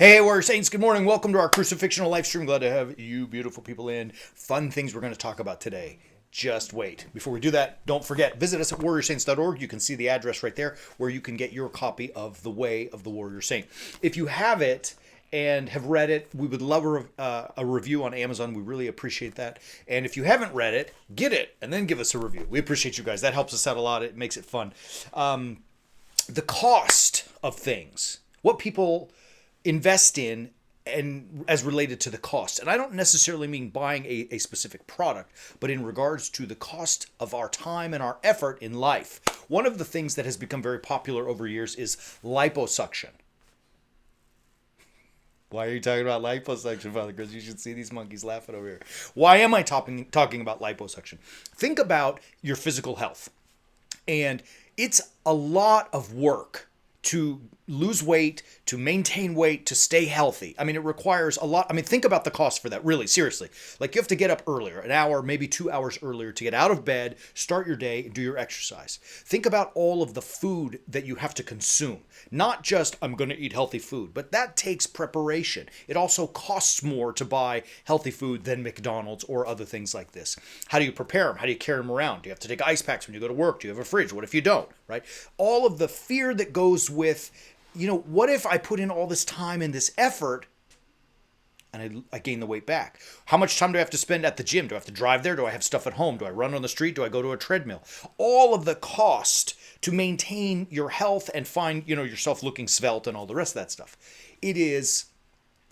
Hey, Warrior Saints, good morning. Welcome to our Crucifixional live stream. Glad to have you beautiful people in. Fun things we're going to talk about today. Just wait. Before we do that, don't forget, visit us at warriorsaints.org. You can see the address right there where you can get your copy of The Way of the Warrior Saint. If you have it and have read it, we would love a review on Amazon. We really appreciate that. And if you haven't read it, get it and then give us a review. We appreciate you guys. That helps us out a lot. It makes it fun. The cost of things, what people invest in and as related to the cost. And I don't necessarily mean buying a specific product, but in regards to the cost of our time and our effort in life. One of the things that has become very popular over years is liposuction. Why are you talking about liposuction, Father Chris? You should see these monkeys laughing over here. Why am I talking about liposuction? Think about your physical health. And it's a lot of work to lose weight, to maintain weight, to stay healthy. I mean, it requires a lot. I mean, think about the cost for that, really, seriously. Like, you have to get up earlier, an hour, maybe 2 hours earlier to get out of bed, start your day, and do your exercise. Think about all of the food that you have to consume. Not just, I'm going to eat healthy food, but that takes preparation. It also costs more to buy healthy food than McDonald's or other things like this. How do you prepare them? How do you carry them around? Do you have to take ice packs when you go to work? Do you have a fridge? What if you don't, right? All of the fear that goes with, what if I put in all this time and this effort and I gain the weight back? How much time do I have to spend at the gym? Do I have to drive there? Do I have stuff at home? Do I run on the street? Do I go to a treadmill? All of the cost to maintain your health and find, yourself looking svelte and all the rest of that stuff. It is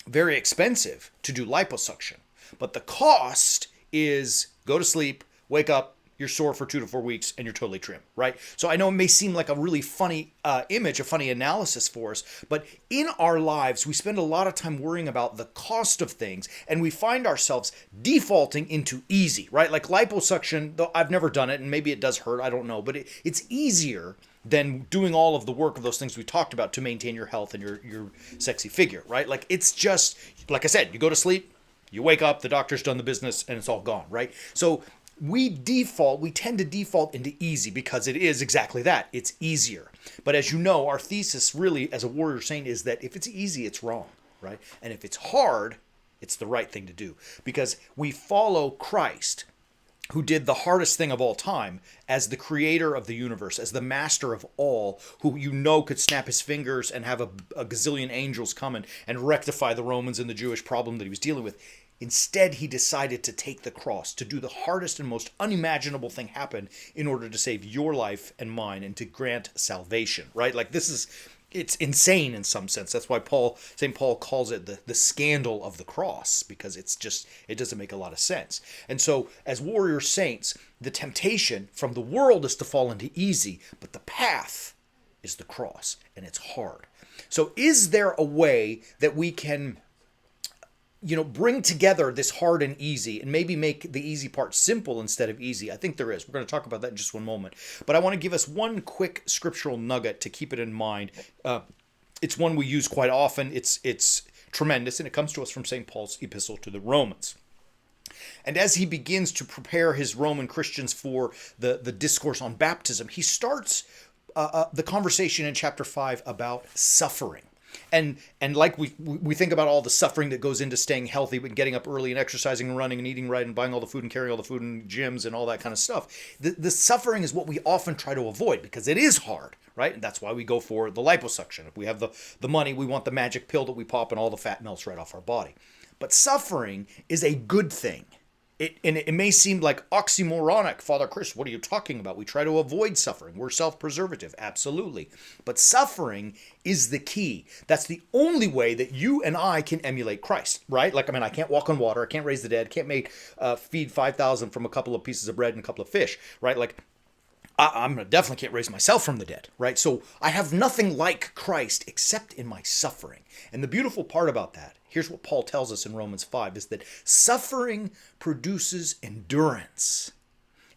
very expensive to do liposuction, but the cost is go to sleep, wake up, you're sore for 2 to 4 weeks, and you're totally trim, right? So I know it may seem like a really funny image, a funny analysis for us, but in our lives, we spend a lot of time worrying about the cost of things, and we find ourselves defaulting into easy, right? Like liposuction, though I've never done it, and maybe it does hurt, I don't know, but it's easier than doing all of the work of those things we talked about to maintain your health and your sexy figure, right? Like, it's just, like I said, you go to sleep, you wake up, the doctor's done the business, and it's all gone, right? So we tend to default into easy because it is exactly that. It's easier. But as you know, our thesis really as a warrior saint is that if it's easy, it's wrong, right? And if it's hard, it's the right thing to do because we follow Christ, who did the hardest thing of all time as the creator of the universe, as the master of all, who could snap his fingers and have a gazillion angels come and rectify the Romans and the Jewish problem that he was dealing with. Instead, he decided to take the cross, to do the hardest and most unimaginable thing happen in order to save your life and mine and to grant salvation, right? Like, it's insane in some sense. That's why St. Paul calls it the scandal of the cross, because it doesn't make a lot of sense. And so as warrior saints, the temptation from the world is to fall into easy, but the path is the cross, and it's hard. So is there a way that we can bring together this hard and easy and maybe make the easy part simple instead of easy? I think there is. We're going to talk about that in just one moment. But I want to give us one quick scriptural nugget to keep it in mind. It's one we use quite often. It's tremendous, and it comes to us from St. Paul's epistle to the Romans. And as he begins to prepare his Roman Christians for the discourse on baptism, he starts the conversation in chapter 5 about suffering. And like we think about all the suffering that goes into staying healthy, but getting up early and exercising and running and eating right and buying all the food and carrying all the food in gyms and all that kind of stuff. The suffering is what we often try to avoid because it is hard, right? And that's why we go for the liposuction. If we have the money, we want the magic pill that we pop and all the fat melts right off our body. But suffering is a good thing. It may seem like oxymoronic. Father Chris, what are you talking about? We try to avoid suffering. We're self-preservative. Absolutely. But suffering is the key. That's the only way that you and I can emulate Christ, right? Like, I can't walk on water. I can't raise the dead. Can't feed 5,000 from a couple of pieces of bread and a couple of fish, right? Like, I'm definitely can't raise myself from the dead, right? So I have nothing like Christ except in my suffering. And the beautiful part about that, here's what Paul tells us in Romans 5, is that suffering produces endurance.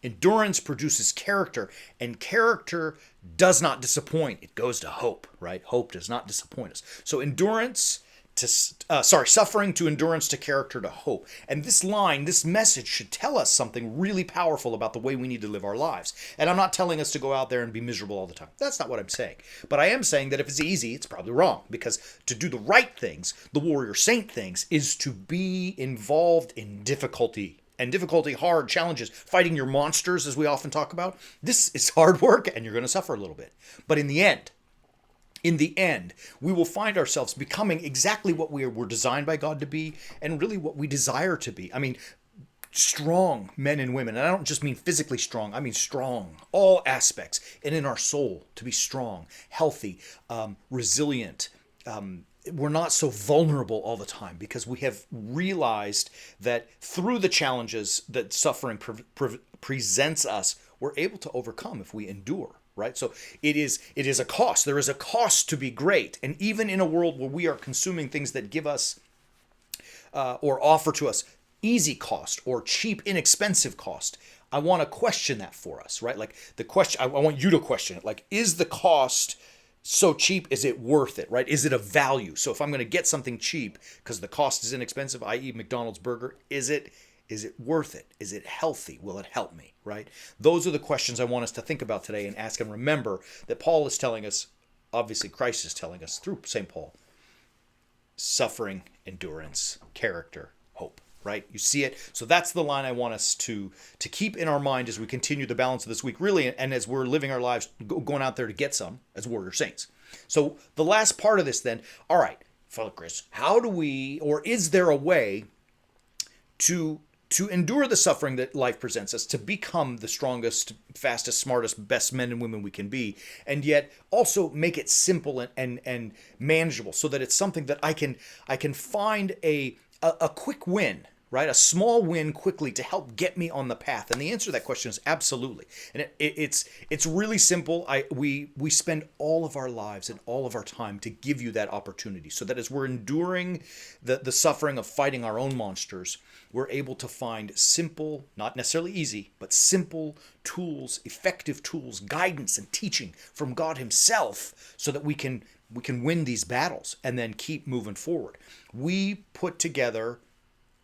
Endurance produces character, and character does not disappoint. It goes to hope, right? Hope does not disappoint us. So endurance suffering to endurance to character to hope. And this message should tell us something really powerful about the way we need to live our lives. And I'm not telling us to go out there and be miserable all the time. That's not what I'm saying. But I am saying that if it's easy, it's probably wrong. Because to do the right things, the warrior saint things, is to be involved in difficulty. And difficulty, hard challenges, fighting your monsters, as we often talk about. This is hard work, and you're going to suffer a little bit. But in the end, we will find ourselves becoming exactly what we were designed by God to be, and really what we desire to be. I mean, strong men and women. And I don't just mean physically strong. I mean strong, all aspects. And in our soul, to be strong, healthy, resilient. We're not so vulnerable all the time because we have realized that through the challenges that suffering presents us, we're able to overcome if we endure. Right? So it is a cost. There is a cost to be great. And even in a world where we are consuming things that give us or offer to us easy cost or cheap, inexpensive cost, I want to question that for us, right? Like the question, I want you to question it. Like, is the cost so cheap? Is it worth it, right? Is it a value? So if I'm going to get something cheap because the cost is inexpensive, i.e. McDonald's burger, is it worth it? Is it healthy? Will it help me, right? Those are the questions I want us to think about today and ask and remember that Paul is telling us, obviously Christ is telling us through St. Paul, suffering, endurance, character, hope, right? You see it? So that's the line I want us to keep in our mind as we continue the balance of this week, really, and as we're living our lives, going out there to get some as warrior saints. So the last part of this then, all right, Father Chris, how do we, or is there a way to endure the suffering that life presents us, to become the strongest, fastest, smartest, best men and women we can be, and yet also make it simple and manageable so that it's something that I can find a quick win, right? A small win quickly to help get me on the path. And the answer to that question is absolutely. And it's really simple. We spend all of our lives and all of our time to give you that opportunity so that as we're enduring the suffering of fighting our own monsters, we're able to find simple, not necessarily easy, but simple tools, effective tools, guidance and teaching from God himself so that we can win these battles and then keep moving forward. We put together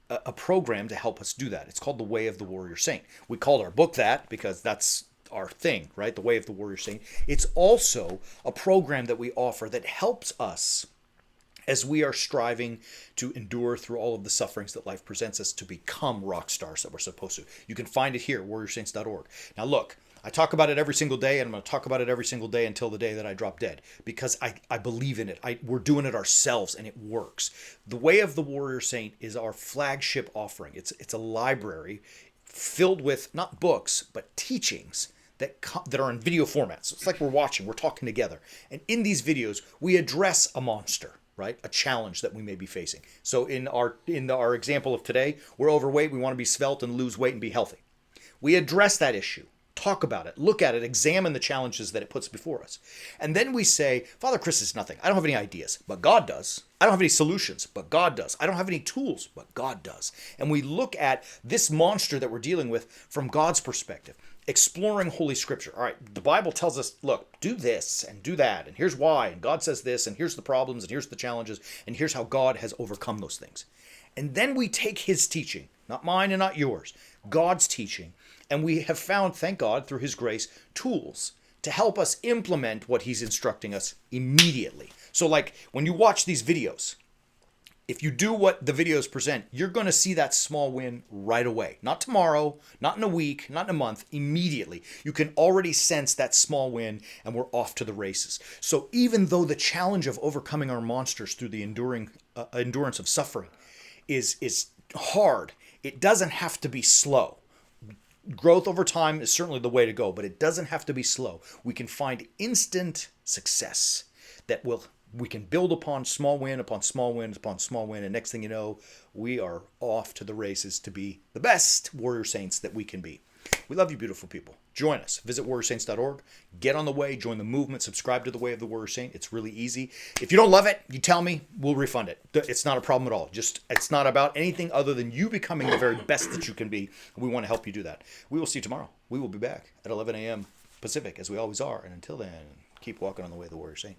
a program to help us do that. It's called The Way of the Warrior Saint. We called our book that because that's our thing, right? The Way of the Warrior Saint. It's also a program that we offer that helps us as we are striving to endure through all of the sufferings that life presents us to become rock stars that we're supposed to. You can find it here, warriorsaints.org. Now look, I talk about it every single day, and I'm going to talk about it every single day until the day that I drop dead, because I believe in it. We're doing it ourselves, and it works. The Way of the Warrior Saint is our flagship offering. It's a library filled with not books, but teachings that are in video formats. So it's like we're talking together. And in these videos, we address a monster, right? A challenge that we may be facing. So in our example of today, we're overweight, we want to be svelte and lose weight and be healthy. We address that issue. Talk about it, look at it, examine the challenges that it puts before us. And then we say, Father Chris is nothing. I don't have any ideas, but God does. I don't have any solutions, but God does. I don't have any tools, but God does. And we look at this monster that we're dealing with from God's perspective, exploring Holy Scripture. All right, the Bible tells us, look, do this and do that, and here's why, and God says this, and here's the problems, and here's the challenges, and here's how God has overcome those things. And then we take his teaching, not mine and not yours, God's teaching, and we have found, thank God, through his grace, tools to help us implement what he's instructing us immediately. So like when you watch these videos, if you do what the videos present, you're going to see that small win right away. Not tomorrow, not in a week, not in a month, immediately. You can already sense that small win, and we're off to the races. So even though the challenge of overcoming our monsters through the endurance of suffering is hard, it doesn't have to be slow. Growth over time is certainly the way to go, but it doesn't have to be slow. We can find instant success that we can build upon small win upon small win upon small win, and next thing you know, we are off to the races to be the best warrior saints that we can be. We love you, beautiful people. Join us. Visit warriorsaints.org. Get on the way. Join the movement. Subscribe to the Way of the Warrior Saint. It's really easy. If you don't love it, you tell me. We'll refund it. It's not a problem at all. It's not about anything other than you becoming the very best that you can be. We want to help you do that. We will see you tomorrow. We will be back at 11 a.m. Pacific, as we always are. And until then, keep walking on the Way of the Warrior Saint.